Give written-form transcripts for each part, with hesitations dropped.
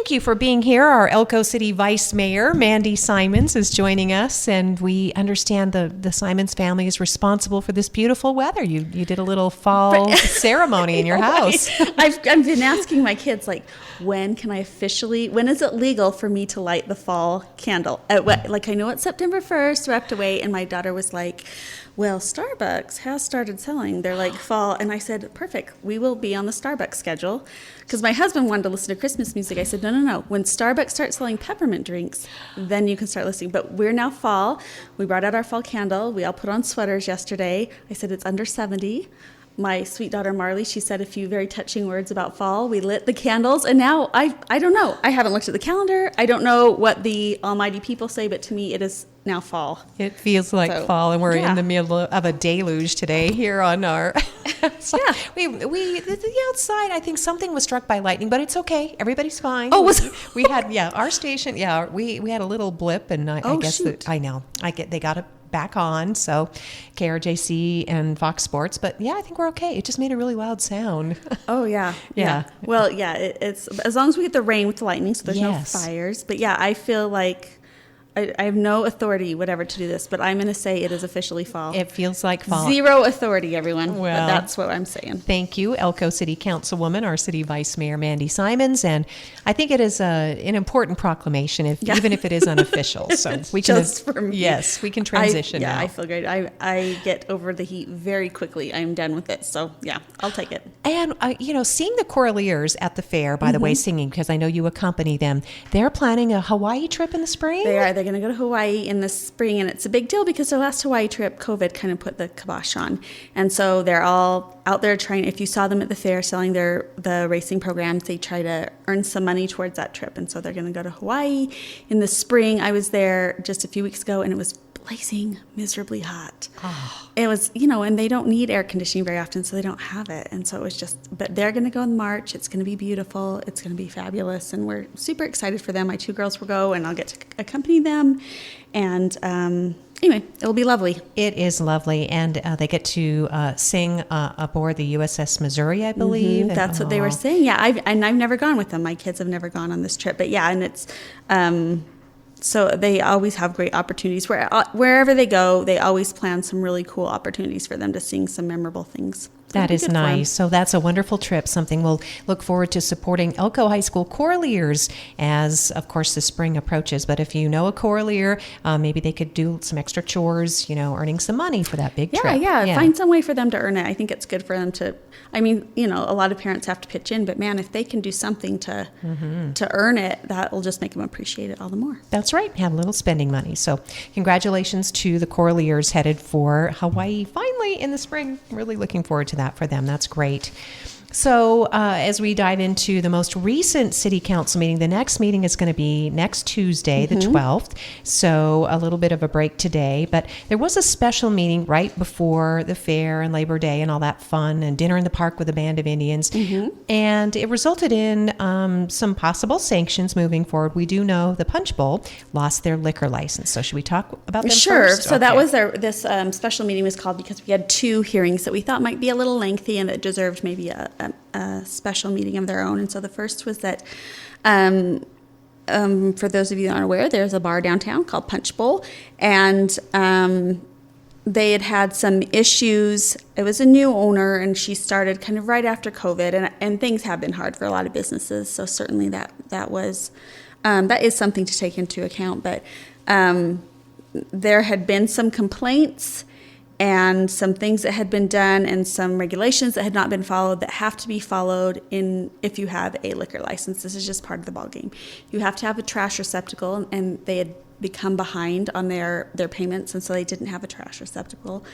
thank you for being here. Our Elko City Vice Mayor, Mandy Simons, is joining us, and we understand the Simons family is responsible for this beautiful weather. You did a little fall ceremony in your house. I've been asking my kids, like, when is it legal for me to light the fall candle? Like, I know it's September 1st, we're up to wait, and my daughter was like, well, Starbucks has started selling their like fall. And I said, perfect. We will be on the Starbucks schedule. Because my husband wanted to listen to Christmas music. I said, no. When Starbucks starts selling peppermint drinks, then you can start listening. But we're now fall. We brought out our fall candle. We all put on sweaters yesterday. I said, it's under 70. My sweet daughter Marley, she said a few very touching words about fall. We lit the candles, and now I don't know. I haven't looked at the calendar. I don't know what the almighty people say, but to me it is now fall. It feels like fall, and we're in the middle of a deluge today here on our. The outside. I think something was struck by lightning, but it's okay. Everybody's fine. Oh, we had our station. Yeah, we had a little blip, and I guess that I know. They got it back on, so KRJC and Fox Sports, but yeah, I think we're okay. It just made a really loud sound. Oh yeah. Well, yeah, it's as long as we get the rain with the lightning, so there's no fires. But yeah, I feel like I have no authority, whatever, to do this, but I'm going to say it is officially fall. It feels like fall. Zero authority, everyone. Well, but that's what I'm saying. Thank you, Elko City Councilwoman, our City Vice Mayor, Mandy Simons. And I think it is an important proclamation, even if it is unofficial. So we can for me. Yes, we can transition now. I feel great. I get over the heat very quickly. I'm done with it. So yeah, I'll take it. And seeing the Choraliers at the fair, by the way, singing, because I know you accompany them. They're planning a Hawaii trip in the spring. They are. They're going to go to Hawaii in the spring, and it's a big deal because their last Hawaii trip, COVID kind of put the kibosh on. And so they're all out there trying. If you saw them at the fair selling the racing programs, they try to earn some money towards that trip. And so they're going to go to Hawaii in the spring. I was there just a few weeks ago, and it was blazing miserably hot. It was, and they don't need air conditioning very often, so they don't have it. And so it was but they're going to go in March. It's going to be beautiful. It's going to be fabulous. And we're super excited for them. My two girls will go, and I'll get to accompany them. And anyway, it'll be lovely. It is lovely. And they get to sing aboard the USS Missouri, I believe. That's what they were saying. Yeah, I've never gone with them. My kids have never gone on this trip. But yeah, and it's... So they always have great opportunities. Wherever they go, they always plan some really cool opportunities for them to sing some memorable things. That is nice. So that's a wonderful trip, something we'll look forward to supporting Elko High School Choraliers as, of course, the spring approaches. But if you know a Choralier, maybe they could do some extra chores, earning some money for that big trip. Yeah. Find some way for them to earn it. I think it's good for them to, a lot of parents have to pitch in, but man, if they can do something to earn it, that will just make them appreciate it all the more. That's right. Have a little spending money. So congratulations to the Choraliers headed for Hawaii finally in the spring. Really looking forward to that for them. That's great. So as we dive into the most recent city council meeting, the next meeting is going to be next Tuesday, the 12th. So a little bit of a break today. But there was a special meeting right before the fair and Labor Day and all that fun and dinner in the park with a band of Indians. And it resulted in some possible sanctions moving forward. We do know the Punch Bowl lost their liquor license. So should we talk about them first? So that was this special meeting was called because we had two hearings that we thought might be a little lengthy and that deserved maybe a special meeting of their own. And so the first was that, for those of you that aren't aware, there's a bar downtown called Punch Bowl, and they had some issues. It was a new owner, and she started kind of right after COVID, and things have been hard for a lot of businesses. So certainly that is something to take into account. But there had been some complaints and some things that had been done and some regulations that had not been followed that have to be followed if you have a liquor license. This is just part of the ballgame. You have to have a trash receptacle, and they had become behind on their payments, and so they didn't have a trash receptacle.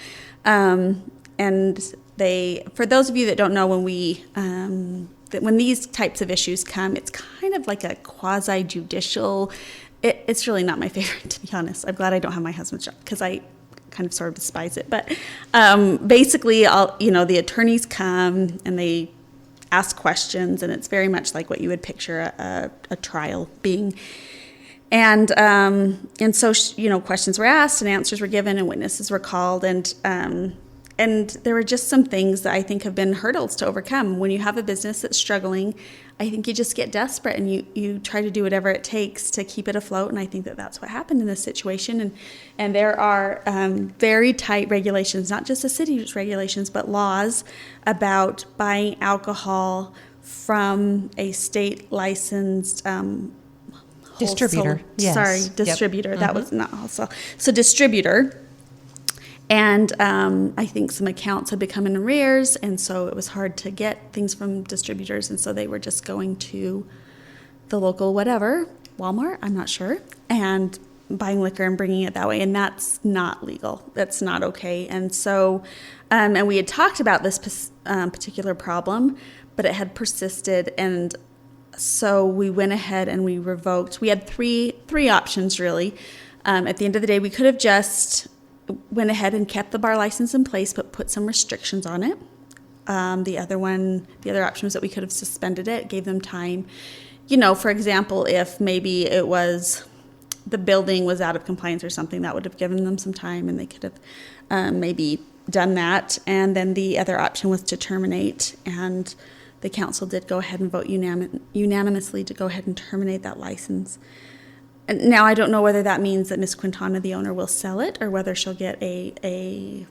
And for those of you that don't know, when these types of issues come, it's kind of like a quasi-judicial. It's really not my favorite, to be honest. I'm glad I don't have my husband's job because I kind of sort of despise it. But basically, the attorneys come and they ask questions, and it's very much like what you would picture a trial being. And so questions were asked and answers were given and witnesses were called, and and there were just some things that I think have been hurdles to overcome. When you have a business that's struggling, I think you just get desperate and you try to do whatever it takes to keep it afloat. And I think that that's what happened in this situation. And there are very tight regulations, not just the city's regulations, but laws about buying alcohol from a state licensed distributor. Yes. Distributor. Yep. That was not wholesale. So distributor. And I think some accounts had become in arrears, and so it was hard to get things from distributors, and so they were just going to the local whatever, Walmart, I'm not sure, and buying liquor and bringing it that way, and that's not legal. That's not okay. And so, and we had talked about this particular problem, but it had persisted, and so we went ahead and we revoked. We had three options, really. At the end of the day, we could have just went ahead and kept the bar license in place, but put some restrictions on it. The other option was that we could have suspended it, gave them time. For example, if maybe it was the building was out of compliance or something, that would have given them some time, and they could have maybe done that. And then the other option was to terminate, and the council did go ahead and vote unanimously to go ahead and terminate that license. Now, I don't know whether that means that Ms. Quintana, the owner, will sell it, or whether she'll get become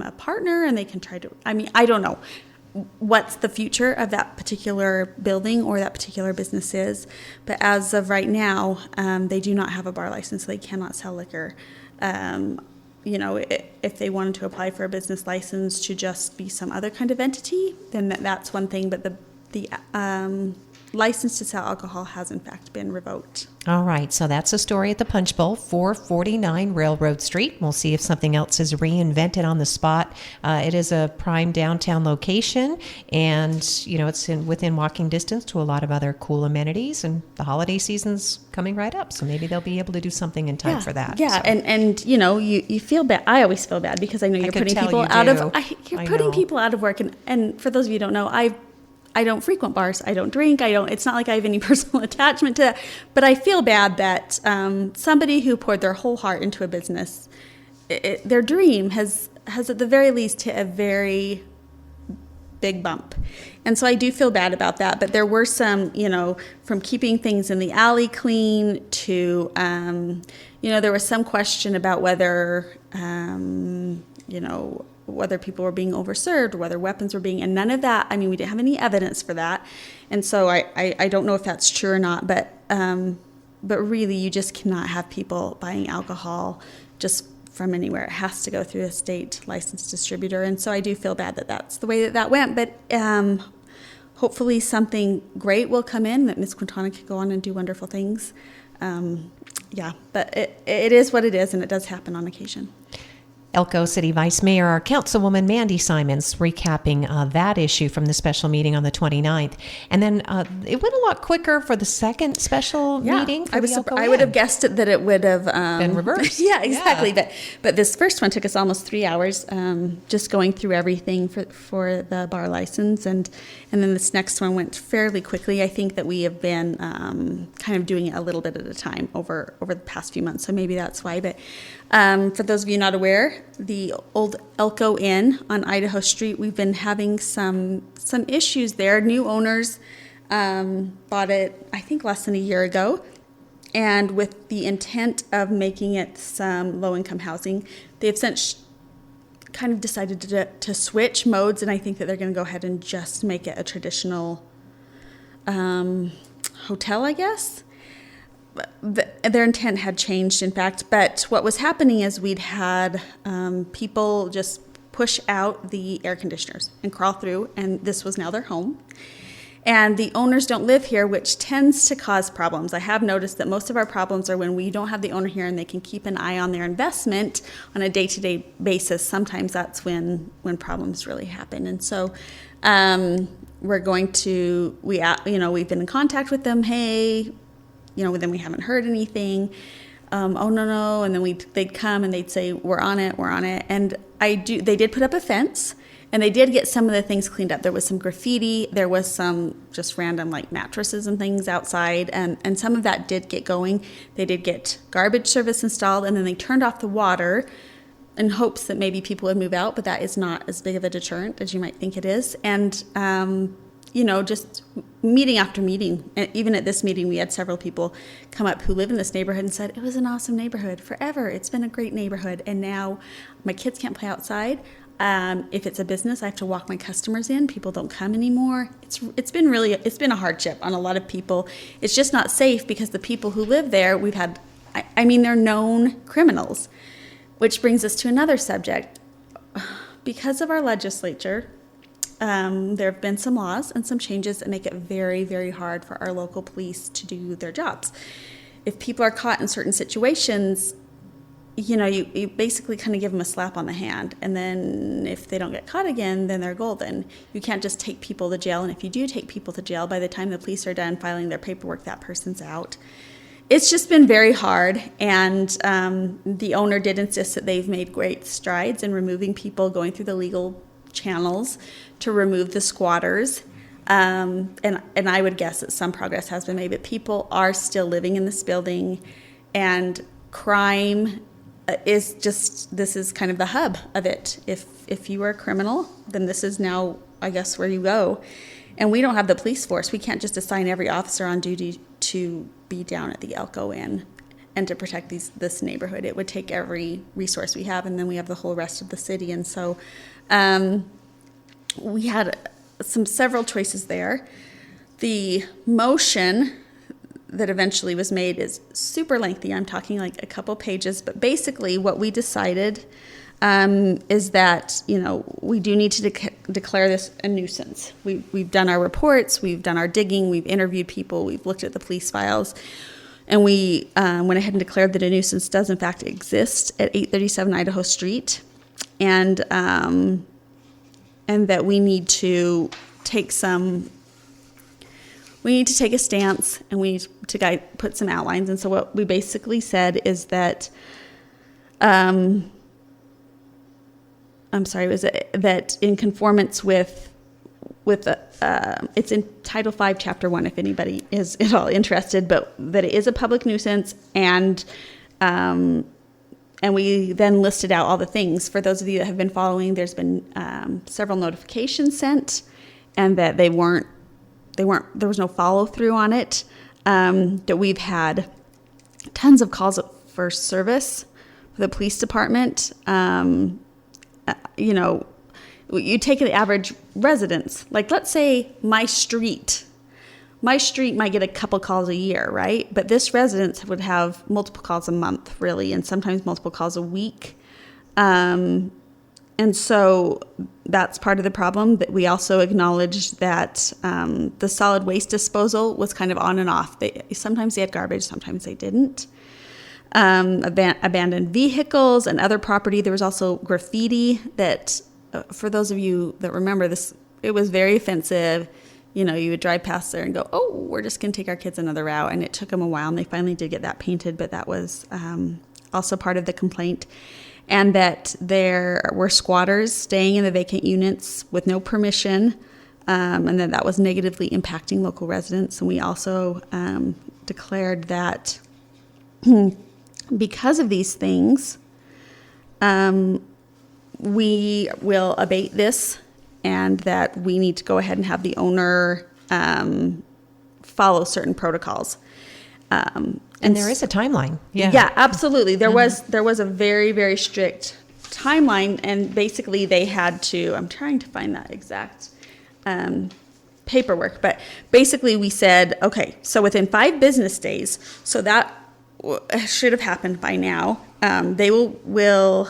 a partner and they can try to, I don't know what's the future of that particular building or that particular business is. But as of right now, they do not have a bar license, so they cannot sell liquor. If they wanted to apply for a business license to just be some other kind of entity, then that's one thing. But the license to sell alcohol has in fact been revoked. All right, so that's a story at the Punch Bowl, 449 Railroad Street. We'll see if something else is reinvented on the spot. It is a prime downtown location, and it's within walking distance to a lot of other cool amenities, and the holiday season's coming right up, so maybe they'll be able to do something in time for that. Yeah, so. and you feel bad. I always feel bad because I know you're putting people out of people out of work, and for those of you who don't know, I don't frequent bars. I don't drink. It's not like I have any personal attachment to that. But I feel bad that somebody who poured their whole heart into a business, their dream has at the very least hit a very big bump. And so I do feel bad about that. But there were some, from keeping things in the alley clean to, there was some question about whether, whether people were being overserved, whether weapons were being, and none of that. We didn't have any evidence for that. And so I don't know if that's true or not, but really you just cannot have people buying alcohol just from anywhere. It has to go through a state licensed distributor. And so I do feel bad that that's the way that went, but hopefully something great will come in, that Ms. Quintana can go on and do wonderful things. But it is what it is, and it does happen on occasion. Elko City Vice Mayor, our Councilwoman Mandy Simons, recapping that issue from the special meeting on the 29th. And then it went a lot quicker for the second special meeting. I would have guessed that it would have been reversed. Yeah, exactly. Yeah. But this first one took us almost 3 hours, just going through everything for the bar license, and then this next one went fairly quickly. I think that we have been kind of doing it a little bit at a time over the past few months, so maybe that's why. But for those of you not aware, the old Elko Inn on Idaho Street, we've been having some issues there. New owners bought it, I think, less than a year ago, and with the intent of making it some low-income housing. They've since kind of decided to switch modes, and I think that they're going to go ahead and just make it a traditional hotel, I guess. Their intent had changed, in fact, but what was happening is we'd had people just push out the air conditioners and crawl through, and this was now their home. And the owners don't live here, which tends to cause problems. I have noticed that most of our problems are when we don't have the owner here and they can keep an eye on their investment on a day-to-day basis. Sometimes that's when problems really happen. And so we're going to, we've been in contact with them. Hey, then we haven't heard anything. Oh, no. And then they'd come and they'd say, we're on it. And they did put up a fence, and they did get some of the things cleaned up. There was some graffiti. There was some just random mattresses and things outside. And some of that did get going. They did get garbage service installed, and then they turned off the water in hopes that maybe people would move out, but that is not as big of a deterrent as you might think it is. And, just meeting after meeting, and even at this meeting, we had several people come up who live in this neighborhood and said, it was an awesome neighborhood forever. It's been a great neighborhood. And now my kids can't play outside. If it's a business, I have to walk my customers in. People don't come anymore. It's been a hardship on a lot of people. It's just not safe because the people who live there, they're known criminals, which brings us to another subject. Because of our legislature, there have been some laws and some changes that make it very, very hard for our local police to do their jobs. If people are caught in certain situations, you basically kind of give them a slap on the hand. And then if they don't get caught again, then they're golden. You can't just take people to jail. And if you do take people to jail, by the time the police are done filing their paperwork, that person's out. It's just been very hard. And the owner did insist that they've made great strides in removing people, going through the legal channels to remove the squatters. And I would guess that some progress has been made, but people are still living in this building, and crime this is kind of the hub of it. If you are a criminal, then this is now, I guess, where you go. And we don't have the police force. We can't just assign every officer on duty to be down at the Elko Inn and to protect this neighborhood. It would take every resource we have, and then we have the whole rest of the city. And so we had several choices there. The motion that eventually was made is super lengthy. I'm talking like a couple pages, but basically what we decided is that, we do need to declare this a nuisance. We've done our reports, we've done our digging, we've interviewed people, we've looked at the police files, and we went ahead and declared that a nuisance does in fact exist at 837 Idaho Street, and that we need to take a stance, and we need to put some outlines. And so what we basically said is that, that in conformance with it's in Title V, Chapter 1, if anybody is at all interested, but that it is a public nuisance, and we then listed out all the things. For those of you that have been following, there's been several notifications sent, and that there was no follow through on it. That we've had tons of calls for service for the police department. You take the average residence, like let's say my street might get a couple calls a year, right? But this residence would have multiple calls a month, really, and sometimes multiple calls a week. And so that's part of the problem. That we also acknowledged that the solid waste disposal was kind of on and off. Sometimes they had garbage, sometimes they didn't. Abandoned vehicles and other property. There was also graffiti that, for those of you that remember this, it was very offensive. You would drive past there and go, oh, we're just going to take our kids another route. And it took them a while, and they finally did get that painted, but that was also part of the complaint. And that there were squatters staying in the vacant units with no permission, and that was negatively impacting local residents. And we also declared that because of these things, we will abate this, and that we need to go ahead and have the owner follow certain protocols. And there is a timeline. Yeah, absolutely. There was a very, very strict timeline, and basically they had to, I'm trying to find that exact paperwork, but basically we said, okay, so within 5 business days, so that should have happened by now, they will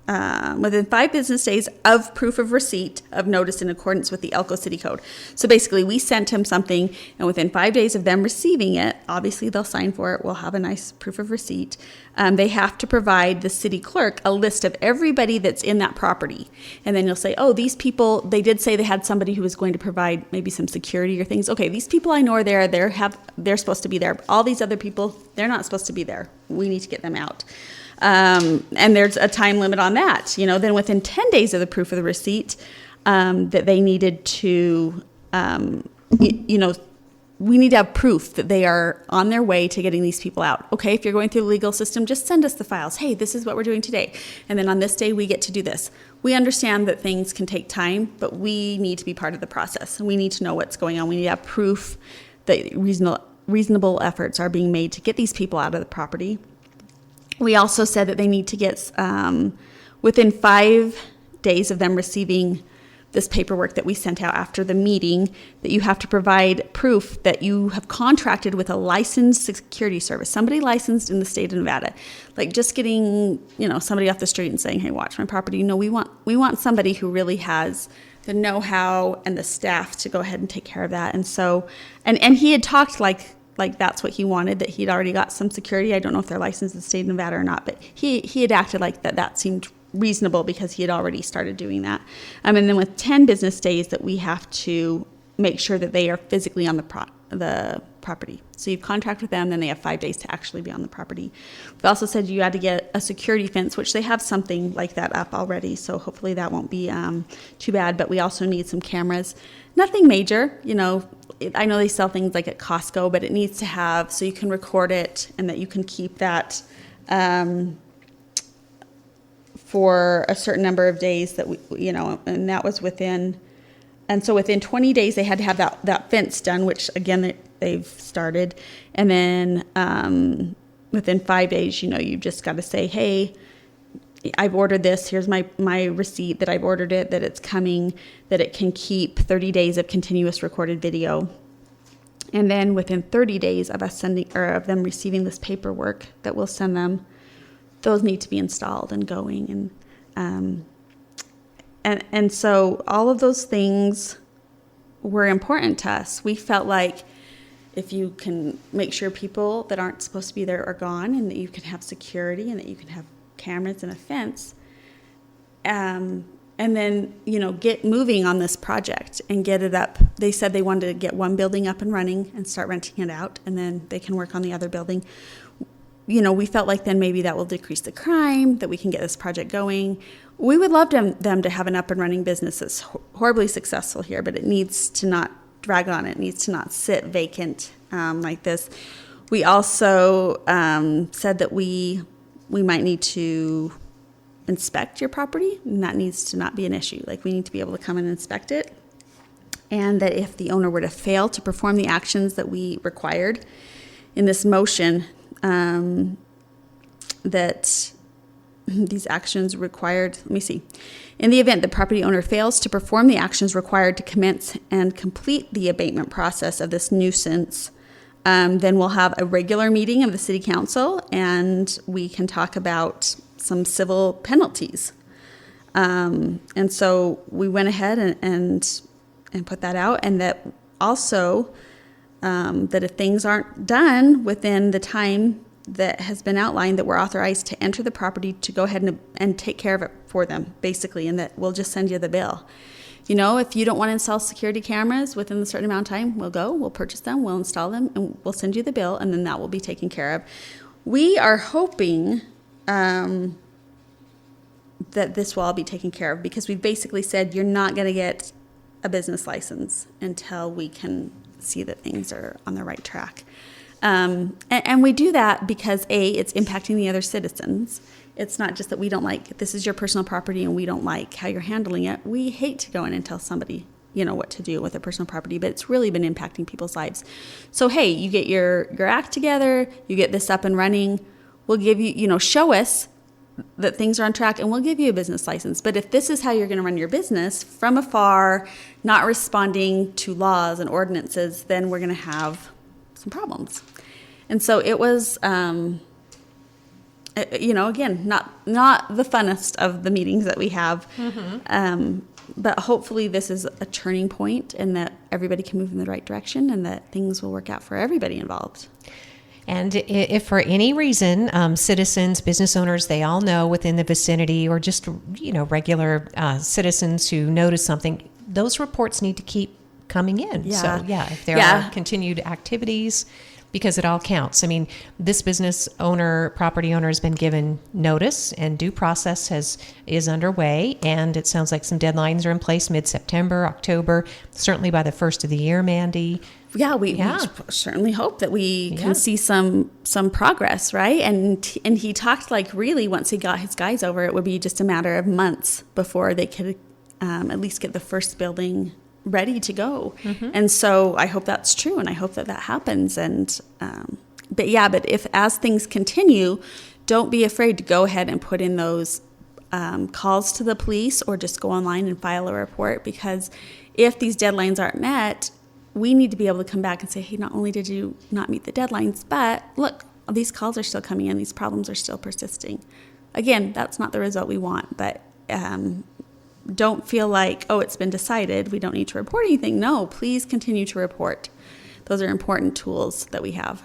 within 5 business days of proof of receipt of notice in accordance with the Elko City Code. So basically, we sent him something, and within 5 days of them receiving it, obviously they'll sign for it. We'll have a nice proof of receipt. They have to provide the city clerk a list of everybody that's in that property. And then you'll say, oh, these people, they did say they had somebody who was going to provide maybe some security or things. Okay, these people I know are there. They're supposed to be there. All these other people, they're not supposed to be there. We need to get them out. And there's a time limit on that. Then within 10 days of the proof of the receipt, that they needed to, we need to have proof that they are on their way to getting these people out. Okay, if you're going through the legal system, just send us the files. Hey, this is what we're doing today. And then on this day, we get to do this. We understand that things can take time, but we need to be part of the process. We need to know what's going on. We need to have proof that reasonable efforts are being made to get these people out of the property. We also said that they need to get, within 5 days of them receiving this paperwork that we sent out after the meeting, that you have to provide proof that you have contracted with a licensed security service, somebody licensed in the state of Nevada. Like just getting, somebody off the street and saying, hey, watch my property. No, we want somebody who really has the know-how and the staff to go ahead and take care of that. And so, and he had talked like that's what he wanted, that he'd already got some security. I don't know if they're licensed in the state of Nevada or not, but he had acted like that seemed reasonable because he had already started doing that. And then with 10 business days that we have to make sure that they are physically on the property. So you contract with them, then they have 5 days to actually be on the property. We also said you had to get a security fence, which they have something like that up already, so hopefully that won't be too bad. But we also need some cameras. Nothing major, I know they sell things like at Costco, but it needs to have, so you can record it and that you can keep that for a certain number of days that and that was within 20 days they had to have that fence done, which again they've started. And then within 5 days, you've just got to say, hey, I've ordered this. Here's my receipt that I've ordered it, that it's coming, that it can keep 30 days of continuous recorded video. And then within 30 days of us of them receiving this paperwork that we'll send them, those need to be installed and going. And so all of those things were important to us. We felt like if you can make sure people that aren't supposed to be there are gone, and that you can have security, and that you can have cameras and a fence, and then get moving on this project and get it up. They said they wanted to get one building up and running and start renting it out, and then they can work on the other building. We felt like then maybe that will decrease the crime, that we can get this project going. We would love them to have an up and running business that's horribly successful here, but it needs to not drag on. It needs to not sit vacant like this. We also said that we might need to inspect your property, and that needs to not be an issue. Like, we need to be able to come and inspect it, and that if the owner were to fail to perform the actions that we required in this motion, that these actions required, in the event the property owner fails to perform the actions required to commence and complete the abatement process of this nuisance, then we'll have a regular meeting of the city council, and we can talk about some civil penalties. And so we went ahead and put that out, and that also that if things aren't done within the time that has been outlined, that we're authorized to enter the property to go ahead and take care of it for them, basically, and that we'll just send you the bill. If you don't want to install security cameras within a certain amount of time, we'll purchase them, we'll install them, and we'll send you the bill, and then that will be taken care of. We are hoping that this will all be taken care of, because we basically said you're not going to get a business license until we can see that things are on the right track. And we do that because, A, it's impacting the other citizens. It's not just that we don't like, this is your personal property and we don't like how you're handling it. We hate to go in and tell somebody, what to do with their personal property, but it's really been impacting people's lives. So, hey, you get your act together, you get this up and running, we'll give you, show us that things are on track, and we'll give you a business license. But if this is how you're going to run your business from afar, not responding to laws and ordinances, then we're going to have some problems. And so it was, again, not the funnest of the meetings that we have. Mm-hmm. But hopefully this is a turning point, and that everybody can move in the right direction, and that things will work out for everybody involved. And if for any reason, citizens, business owners, they all know within the vicinity, or just, regular citizens who notice something, those reports need to keep coming in. Yeah. So, if there are continued activities, because it all counts. I mean, this business owner, property owner, has been given notice, and due process is underway, and it sounds like some deadlines are in place mid-September, October, certainly by the first of the year, Mandy. we certainly hope that we can see some progress, right? And he talked like really once he got his guys over, it would be just a matter of months before they could at least get the first building ready to go. And so I hope that's true, and I hope that happens. And but if as things continue, don't be afraid to go ahead and put in those calls to the police, or just go online and file a report, because if these deadlines aren't met, we need to be able to come back and say, hey, not only did you not meet the deadlines, but look, these calls are still coming in, these problems are still persisting. Again, that's not the result we want, but don't feel like, oh, it's been decided, we don't need to report anything. No, please continue to report. Those are important tools that we have.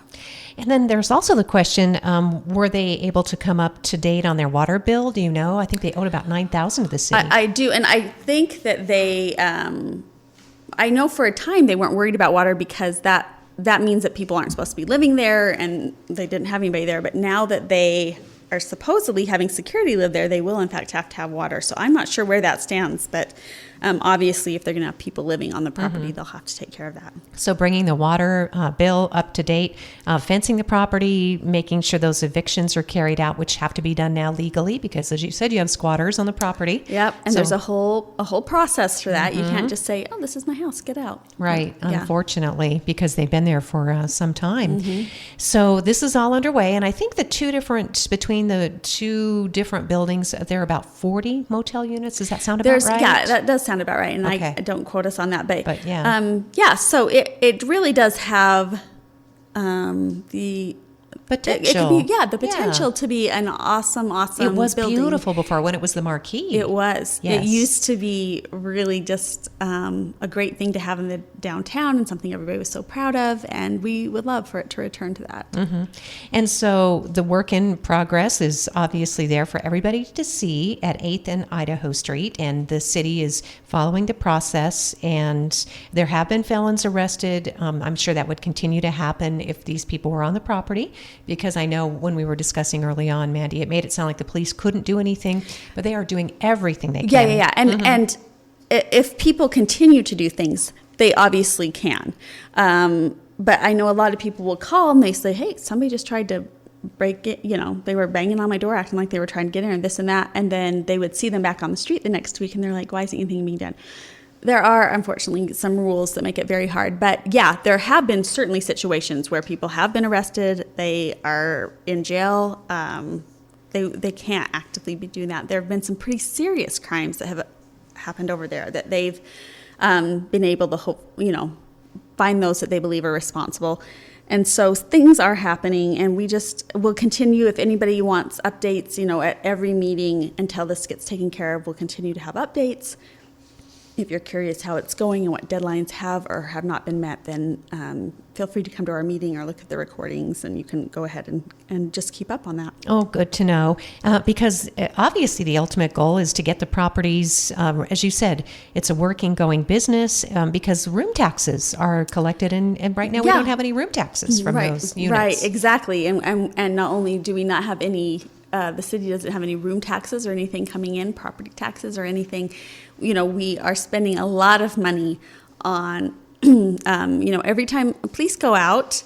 And then there's also the question, were they able to come up to date on their water bill? Do you know? I think they owed about $9,000 to the city. I do, and I think that they, I know for a time they weren't worried about water, because that means that people aren't supposed to be living there, and they didn't have anybody there. But now that they are supposedly having security live there, they will in fact have to have water. So I'm not sure where that stands, but obviously if they're going to have people living on the property, they'll have to take care of that. So bringing the water bill up to date, fencing the property, making sure those evictions are carried out, which have to be done now legally, because as you said, you have squatters on the property. Yep, and there's a whole process for that. You can't just say, oh, this is my house, get out. Right, unfortunately, because they've been there for some time. So this is all underway, and I think between the two different buildings, there are about 40 motel units. Does that sound about right? Yeah, that does sound about right, and I don't quote us on that, but yeah. So it really does have the potential. It could be, the potential to be an awesome It was building. beautiful before when it was the Marquee. It was. Yes. It used to be really just a great thing to have in the downtown, and something everybody was so proud of, and we would love for it to return to that. And so the work in progress is obviously there for everybody to see at 8th and Idaho Street, and the city is following the process, and there have been felons arrested. I'm sure that would continue to happen if these people were on the property, because I know when we were discussing early on, Mandy, it made it sound like the police couldn't do anything, but they are doing everything they can. Yeah. And if people continue to do things, they obviously can. But I know a lot of people will call and they say, hey, somebody just tried to break it. They were banging on my door acting like they were trying to get in, and this and that. And then they would see them back on the street the next week, and they're like, why isn't anything being done? There are, unfortunately, some rules that make it very hard. But yeah, there have been certainly situations where people have been arrested. They are in jail. They can't actively be doing that. There have been some pretty serious crimes that have happened over there that they've been able to find those that they believe are responsible. And so things are happening, and we just will continue. If anybody wants updates, at every meeting until this gets taken care of, we'll continue to have updates. If you're curious how it's going and what deadlines have or have not been met, then feel free to come to our meeting or look at the recordings, and you can go ahead and just keep up on that. Oh, good to know. Because obviously the ultimate goal is to get the properties, as you said, it's a working, going business, because room taxes are collected, and right now we don't have any room taxes from those units. Right, exactly. And not only do we not have any, the city doesn't have any room taxes or anything coming in, property taxes or anything. We are spending a lot of money on, every time police go out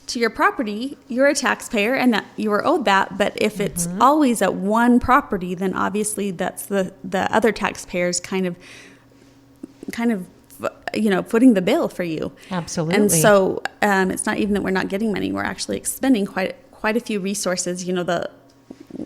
to your property, you're a taxpayer and that you are owed that. But if it's always at one property, then obviously that's the other taxpayers kind of, footing the bill for you. Absolutely. And so it's not even that we're not getting money. We're actually expending quite a few resources.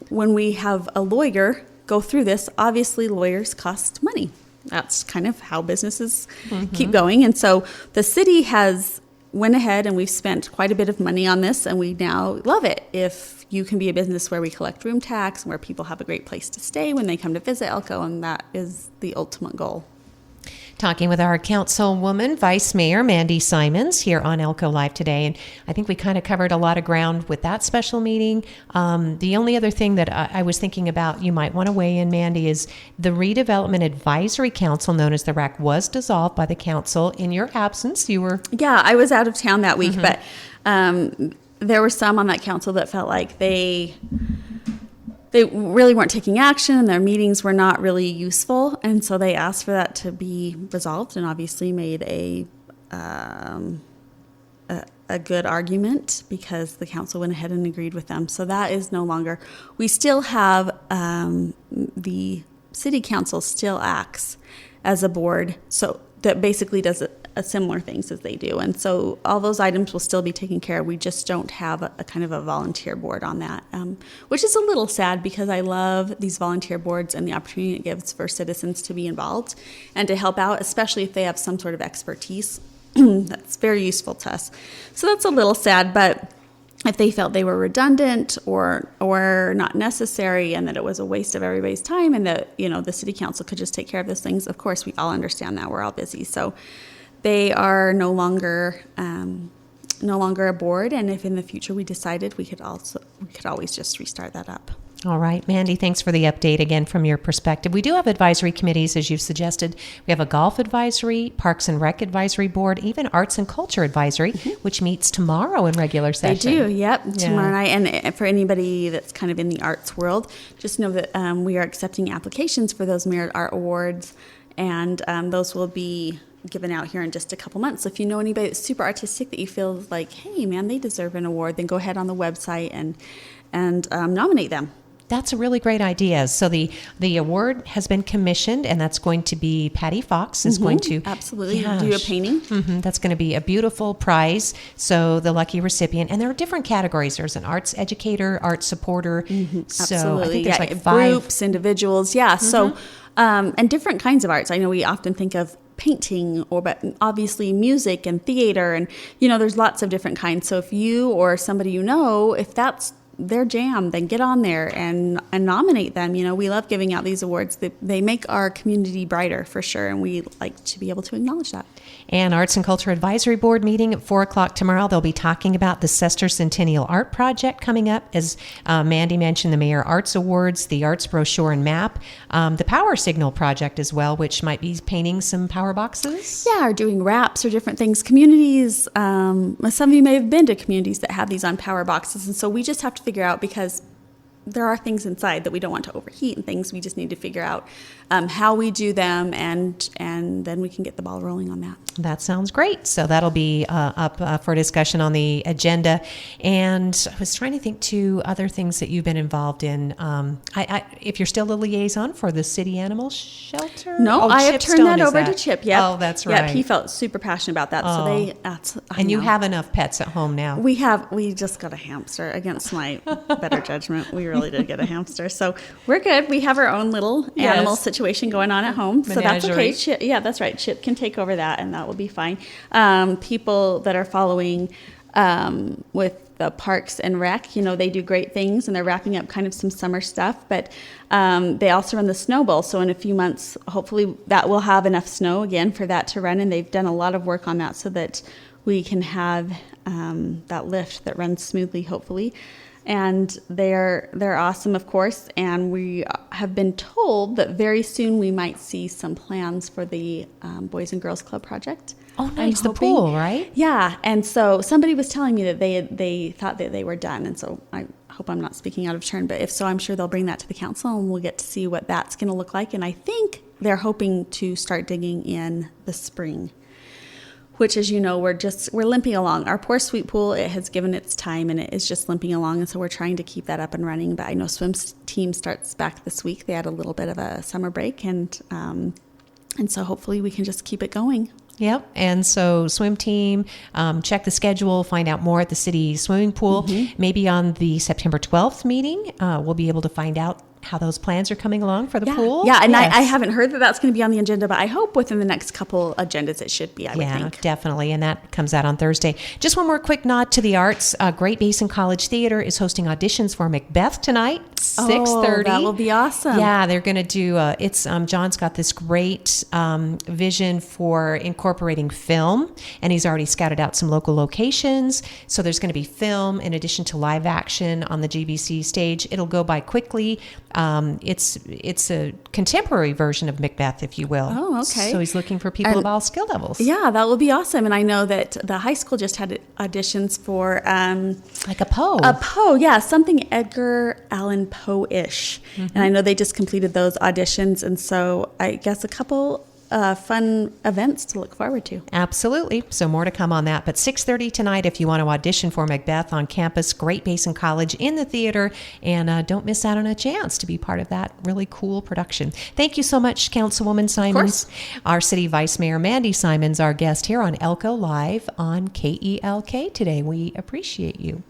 When we have a lawyer go through this, obviously lawyers cost money. That's kind of how businesses keep going. And so the city has went ahead, and we've spent quite a bit of money on this, and we now love it. If you can be a business where we collect room tax, where people have a great place to stay when they come to visit Elko, and that is the ultimate goal. Talking with our councilwoman, Vice Mayor Mandy Simons, here on Elko Live today. And I think we kind of covered a lot of ground with that special meeting. The only other thing that I was thinking about, you might want to weigh in, Mandy, is the Redevelopment Advisory Council, known as the RAC, was dissolved by the council in your absence. You were... Yeah, I was out of town that week, but there were some on that council that felt like they really weren't taking action, and their meetings were not really useful, and so they asked for that to be resolved, and obviously made a a good argument because the council went ahead and agreed with them. So that is no longer. We still have the city council still acts as a board, so that basically does a similar things as they do. And so all those items will still be taken care of. We just don't have a kind of a volunteer board on that, which is a little sad because I love these volunteer boards and the opportunity it gives for citizens to be involved and to help out, especially if they have some sort of expertise. That's very useful to us. So that's a little sad, but if they felt they were redundant or not necessary and that it was a waste of everybody's time and that, the city council could just take care of those things, of course, we all understand that. We're all busy. So they are no longer a board, and if in the future we decided, we could always just restart that up. All right, Mandy, thanks for the update again from your perspective. We do have advisory committees, as you've suggested. We have a golf advisory, Parks and Rec advisory board, even Arts and Culture advisory, which meets tomorrow in regular session. They do, yep, tomorrow night. And for anybody that's kind of in the arts world, just know that we are accepting applications for those Merit Art Awards, and those will be given out here in just a couple months. So if you know anybody that's super artistic that you feel like, hey, man, they deserve an award, then go ahead on the website and nominate them. That's a really great idea. So the award has been commissioned, and that's going to be Patty Fox is going to absolutely do a painting. That's going to be a beautiful prize. So the lucky recipient, and there are different categories. There's an arts educator, arts supporter. So Absolutely, I think there's like 5 groups, individuals. Yeah. So and different kinds of arts. I know we often think of painting, but obviously music and theater, and there's lots of different kinds. So if you or somebody if that's their jam, then get on there and nominate them. We love giving out these awards. They make our community brighter for sure, and we like to be able to acknowledge that. And Arts and Culture Advisory Board meeting at 4 o'clock tomorrow. They'll be talking about the Sester Centennial Art Project coming up. As Mandy mentioned, the Mayor Arts Awards, the Arts Brochure and Map, the Power Signal Project as well, which might be painting some power boxes. Yeah, or doing wraps or different things. Communities, some of you may have been to communities that have these on power boxes, and so we just have to figure out, because there are things inside that we don't want to overheat and things. We just need to figure out how we do them, and then we can get the ball rolling on that. That sounds great. So that'll be up for discussion on the agenda. And I was trying to think too other things that you've been involved in. If you're still a liaison for the city animal shelter? No, I have turned that over to Chip. Yep. Oh, that's right. Yeah, he felt super passionate about that. So you have enough pets at home now. We just got a hamster against my better judgment. We really did get a hamster. So we're good. We have our own little animal situation going on at home. So that's okay. Chip, that's right. Chip can take over that, and that will be fine. People that are following with the Parks and Rec, they do great things, and they're wrapping up kind of some summer stuff, but they also run the Snow Bowl. So in a few months, hopefully that will have enough snow again for that to run, and they've done a lot of work on that so that we can have that lift that runs smoothly, hopefully. And they're awesome, of course, and we have been told that very soon we might see some plans for the Boys and Girls Club project. Oh, nice. The pool, right? Yeah, and so somebody was telling me that they thought that they were done, and so I hope I'm not speaking out of turn, but if so, I'm sure they'll bring that to the council, and we'll get to see what that's going to look like. And I think they're hoping to start digging in the spring, which, as you know, we're limping along. Our poor sweet pool, it has given its time, and it is just limping along, and so we're trying to keep that up and running. But I know swim team starts back this week. They had a little bit of a summer break, and so hopefully we can just keep it going. Yep. And so swim team, check the schedule, find out more at the city swimming pool. Maybe on the September 12th meeting, we'll be able to find out how those plans are coming along for the pool. Yeah, and I haven't heard that that's going to be on the agenda, but I hope within the next couple agendas it should be, I would think. Yeah, definitely, and that comes out on Thursday. Just one more quick nod to the arts. Great Basin College Theater is hosting auditions for Macbeth tonight, 6:30. Oh, that will be awesome. Yeah, they're going to do, John's got this great vision for incorporating film, and he's already scouted out some local locations. So there's going to be film in addition to live action on the GBC stage. It'll go by quickly. It's a contemporary version of Macbeth, if you will. Oh, okay. So he's looking for people of all skill levels. Yeah, that will be awesome. And I know that the high school just had auditions for like a Poe. A Poe, yeah, something Edgar Allan Poe-ish. And I know they just completed those auditions, and so I guess a couple fun events to look forward to. Absolutely. So more to come on that. But 6:30 tonight, if you want to audition for Macbeth on campus, Great Basin College in the theater, and don't miss out on a chance to be part of that really cool production. Thank you so much, Councilwoman Simons. Our City Vice Mayor Mandy Simons, our guest here on Elko Live on KELK today. We appreciate you.